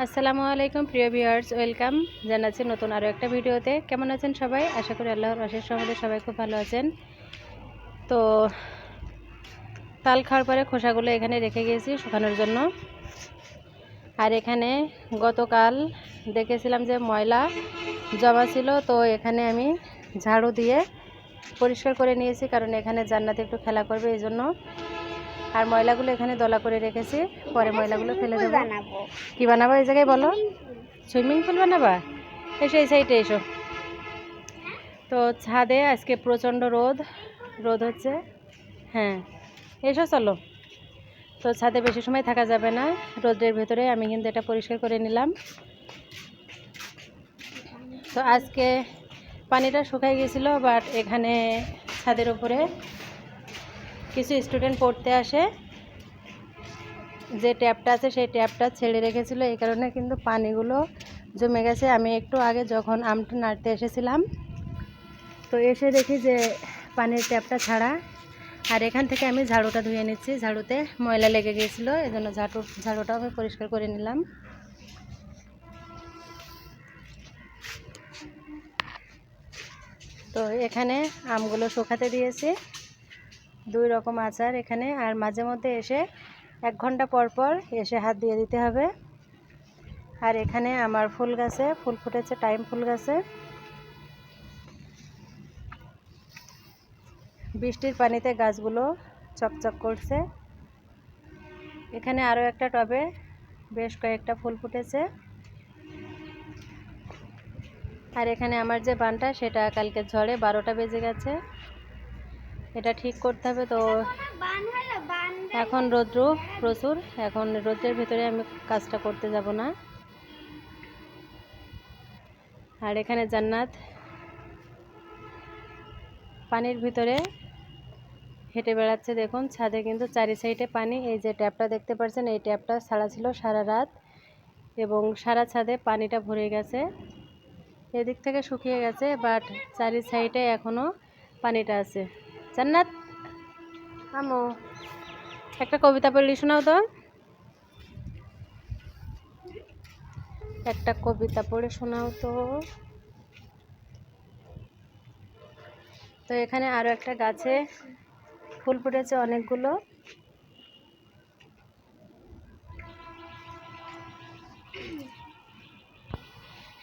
আসসালামু আলাইকুম প্রিয় ভিউয়ার্স, ওয়েলকাম জানাচ্ছি নতুন আরও একটা ভিডিওতে। কেমন আছেন সবাই? আশা করি আল্লাহর অশেষ রহমতে সবাই খুব ভালো আছেন। তো তাল খাওয়ার পরে খোসাগুলো এখানে রেখে গিয়েছি শুকানোর জন্য। আর এখানে গতকাল দেখেছিলাম যে ময়লা জমা ছিল, তো এখানে আমি ঝাড়ু দিয়ে পরিষ্কার করে নিয়েছি, কারণ এখানে জান্নাতে একটু খেলা করবে এই জন্য। আর ময়লাগুলো এখানে দলা করে রেখেছি, পরে ময়লাগুলো ফেলে দেবো। কি বানাবো এই জায়গায় বলো? সুইমিং পুল বানাবা? এসো এই সাইডে এসো। তো ছাদে আজকে প্রচণ্ড রোদ হচ্ছে। হ্যাঁ এসো চলো। তো ছাদে বেশি সময় থাকা যাবে না, রোদের ভেতরে আমি কিন্তু এটা পরিষ্কার করে নিলাম। তো আজকে পানিটা শুকাই গেছিলো, বাট এখানে ছাদের উপরে কিছু স্টুডেন্ট পড়তে আসে, যে ট্যাপটা আছে সেই ট্যাপটা ছেড়ে রেখেছিল, এই কারণে কিন্তু পানিগুলো জমে গেছে। আমি একটু আগে যখন আমটা নাড়তে এসেছিলাম, তো এসে দেখি যে পানির ট্যাপটা ছাড়া। আর এখান থেকে আমি ঝাড়ুটা ধুয়ে নিচ্ছি, ঝাড়ুতে ময়লা লেগে গিয়েছিলো, এজন্য ঝাড়ুটাও আমি পরিষ্কার করে নিলাম। তো এখানে আমগুলো শুকাতে দিয়েছি, 2 রকম আচার এখানে। আর মাঝে মধ্যে এসে 1 ঘন্টা পর পর এসে হাত দিয়ে দিতে হবে। আর এখানে আমার ফুল গাছে ফুল ফুটেছে, টাইম ফুল গাছে। বৃষ্টির পানিতে গাছগুলো চকচক করছে। এখানে আরও একটা টবে বেশ কয়েকটা ফুল ফুটেছে। আর এখানে আমার যে বানটা, সেটা কালকে ঝড়ে 12টা বেজে গেছে, এটা ঠিক করতে হবে। তো এখন রৌদ্র প্রচুর, এখন রোদের ভেতরে আমি কাজটা করতে যাব না। আর এখানে জান্নাত পানির ভিতরে হেঁটে বেড়াচ্ছে। দেখুন ছাদে কিন্তু চারি সাইডে পানি। এই যে ট্যাপটা দেখতে পাচ্ছেন, এই ট্যাপটা ছাড়া ছিল সারা রাত, এবং সারা ছাদে পানিটা ভরে গেছে। এদিক থেকে শুকিয়ে গেছে, বাট চারি সাইডে এখনও পানিটা আছে। জান্নাত আমো, একটা কবিতা পড়লি শোনাও তো, একটা কবিতা পড়ে শোনাও তো। তো এখানে আরও একটা গাছে ফুল ফুটেছে অনেকগুলো।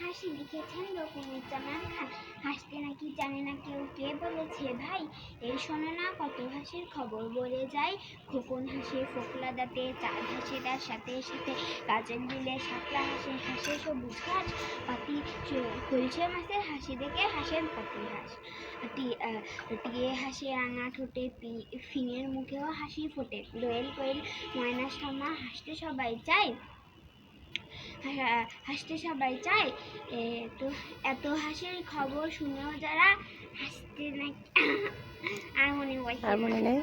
হাসি লিখেছেন রকুনুজ্জামান খান। হাসতে নাকি জানে না কেউ, কে বলেছে ভাই? এই শোনো না কত হাসির খবর বলে যায়। খোকন হাসে ফোকলা দাঁতে, চাঁদ হাসে তার সাথে সাথে, গাছের দিলে শাপলা হাসে, হাসে সবুজ ঘাস। পাতি খলসে মাছের হাসি দেখে হাসেন পাতি হাঁস। টিয়ে হাসে রাঙা ঠোঁটে, ফিনের মুখেও হাসি ফোটে। দোয়েল কোয়েল ময়না শামা হাসতে সবাই চায়, হাসতে সবাই চায়। তো এত হাসির খবর শুনেও যারা হাসতে নাকি আর মনে নেই।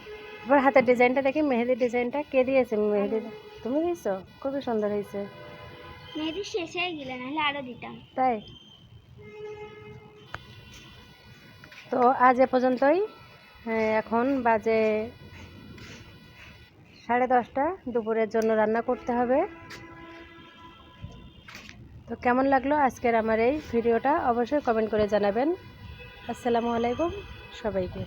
এবার হাতের ডিজাইনটা দেখি, মেহেদির ডিজাইনটা কে দিয়েছে? মেহেদি তুমি দিয়েছো? খুবই সুন্দর হয়েছে। মেহেদি শেষ হয়ে গেলে নাহলে আরো দিতাম। তাই? তো আজ এ পর্যন্তই। এখন বাজে 10:30, দুপুরের জন্য রান্না করতে হবে। তো কেমন লাগলো আজকের আমার এই ভিডিওটা অবশ্যই কমেন্ট করে জানাবেন। আসসালামু আলাইকুম সবাইকে।